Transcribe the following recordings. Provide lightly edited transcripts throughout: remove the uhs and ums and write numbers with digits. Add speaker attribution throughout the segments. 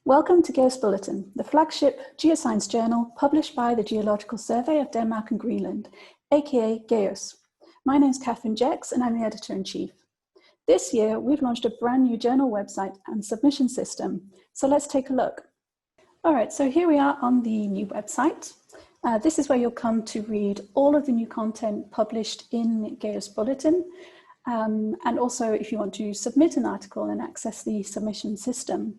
Speaker 1: Welcome to GEUS Bulletin, the flagship geoscience journal published by the Geological Survey of Denmark and Greenland, aka GEUS. My name is Catherine Jex and I'm the editor-in-chief. This year, we've launched a brand new journal website and submission system, so let's take a look. All right, so here we are on the new website. This is where you'll come to read all of the new content published in GEUS Bulletin, and also if you want to submit an article and access the submission system.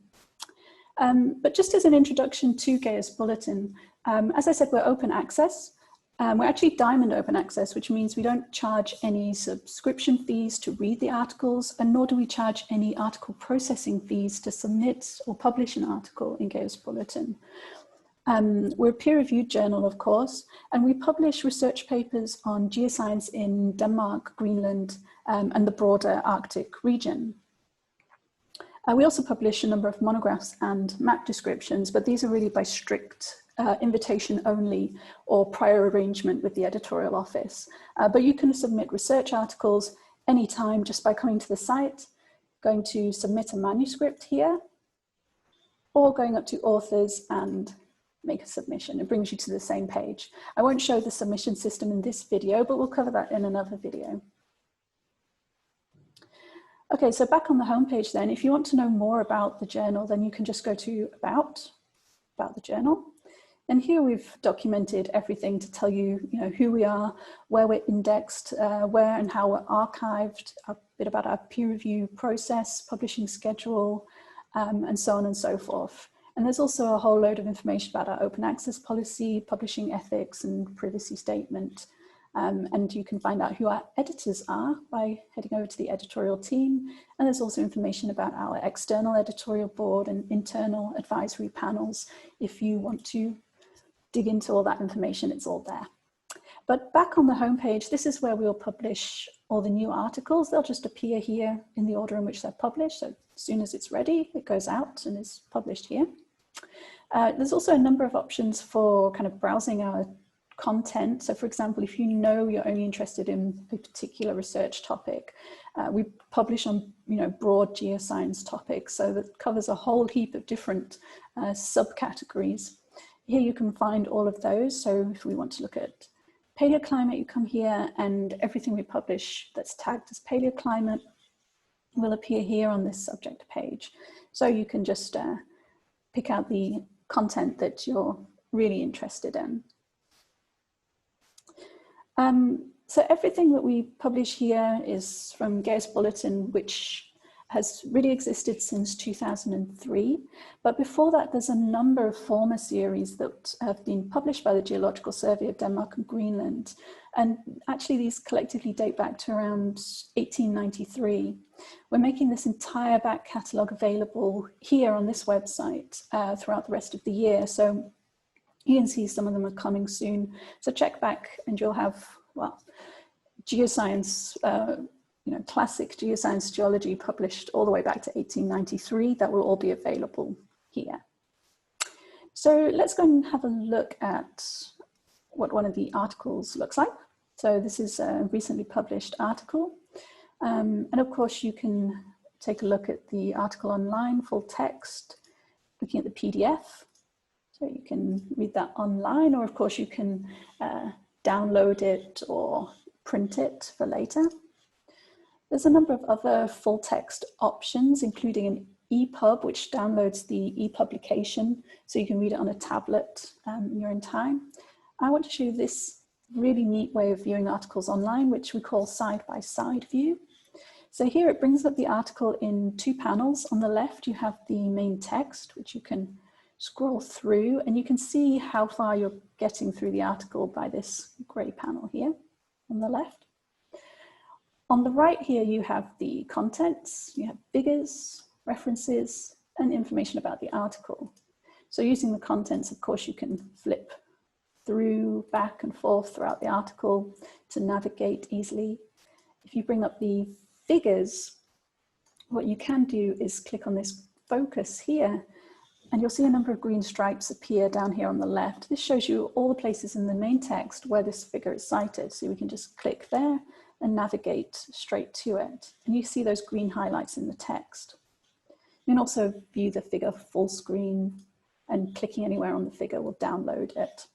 Speaker 1: But just as an introduction to GEUS Bulletin, as I said, we're open access. We're actually diamond open access, which means we don't charge any subscription fees to read the articles, and nor do we charge any article processing fees to submit or publish an article in GEUS Bulletin. We're a peer-reviewed journal, of course, and we publish research papers on geoscience in Denmark, Greenland, and the broader Arctic region. We also publish a number of monographs and map descriptions, but these are really by strict invitation only or prior arrangement with the editorial office. But you can submit research articles anytime just by coming to the site, going to submit a manuscript here, or going up to authors and make a submission. It brings you to the same page. I won't show the submission system in this video, but we'll cover that in another video. Okay, so back on the homepage then, if you want to know more about the journal, then you can just go to About the journal. And here we've documented everything to tell you, who we are, where we're indexed, where and how we're archived, a bit about our peer review process, publishing schedule, and so on and so forth. And there's also a whole load of information about our open access policy, publishing ethics, and privacy statement. And you can find out who our editors are by heading over to the editorial team. And there's also information about our external editorial board and internal advisory panels. If you want to dig into all that information, it's all there. But back on the homepage, this is where we'll publish all the new articles. They'll just appear here in the order in which they're published. So as soon as it's ready, it goes out and is published here. There's also a number of options for kind of browsing our content. So for example, if you know you're only interested in a particular research topic, we publish on broad geoscience topics, so that covers a whole heap of different subcategories. Here you can find all of those. So if we want to look at paleoclimate, you come here, and everything we publish that's tagged as paleoclimate will appear here on this subject page. So you can just pick out the content that you're really interested in. So everything that we publish here is from GEUS Bulletin, which has really existed since 2003. But before that, there's a number of former series that have been published by the Geological Survey of Denmark and Greenland. And actually, these collectively date back to around 1893. We're making this entire back catalogue available here on this website throughout the rest of the year. So you can see some of them are coming soon. So check back and you'll have, well, geoscience, classic geoscience geology published all the way back to 1893. That will all be available here. So let's go and have a look at what one of the articles looks like. So this is a recently published article. And of course, you can take a look at the article online, full text, looking at the PDF. So you can read that online, or of course you can download it or print it for later. There's a number of other full text options, including an EPUB, which downloads the ePublication, so you can read it on a tablet in your own time. I want to show you this really neat way of viewing articles online, which we call side-by-side view. So here it brings up the article in two panels. On the left, you have the main text, which you can scroll through, and you can see how far you're getting through the article by this grey panel here on the left. On the right here, you have the contents, you have figures, references, and information about the article. So using the contents, of course, you can flip through, back and forth throughout the article to navigate easily. If you bring up the figures, what you can do is click on this focus here, and you'll see a number of green stripes appear down here on the left. This shows you all the places in the main text where this figure is cited. So we can just click there and navigate straight to it. And you see those green highlights in the text. You can also view the figure full screen, and clicking anywhere on the figure will download it.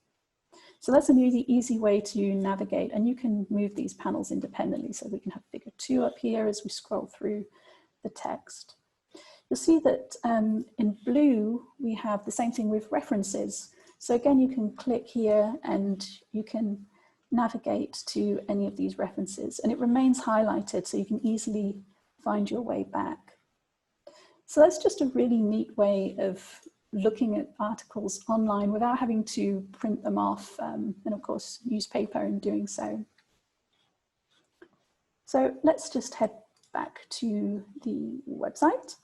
Speaker 1: So that's a really easy way to navigate, and you can move these panels independently. So we can have figure 2 up here as we scroll through the text. You'll see that in blue, we have the same thing with references. So again, you can click here and you can navigate to any of these references, and it remains highlighted so you can easily find your way back. So that's just a really neat way of looking at articles online without having to print them off and of course use paper in doing so. So let's just head back to the website,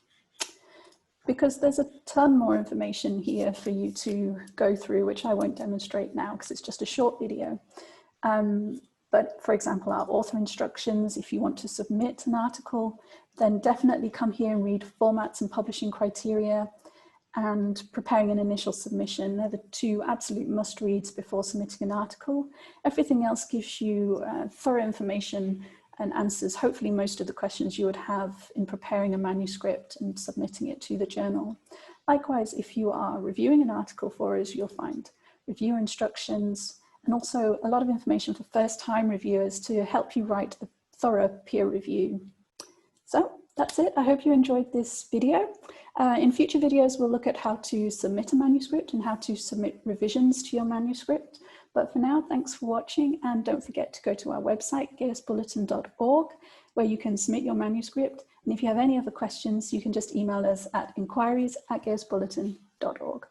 Speaker 1: because there's a ton more information here for you to go through, which I won't demonstrate now because it's just a short video. But for example, our author instructions, if you want to submit an article, then definitely come here and read formats and publishing criteria, and preparing an initial submission. They're the two absolute must-reads before submitting an article. Everything else gives you thorough information and answers hopefully most of the questions you would have in preparing a manuscript and submitting it to the journal. Likewise, if you are reviewing an article for us, you'll find review instructions and also a lot of information for first-time reviewers to help you write a thorough peer review. So that's it. I hope you enjoyed this video. In future videos, we'll look at how to submit a manuscript and how to submit revisions to your manuscript. But for now, thanks for watching, and don't forget to go to our website, geusbulletin.org, where you can submit your manuscript. And if you have any other questions, you can just email us at inquiries@geusbulletin.org.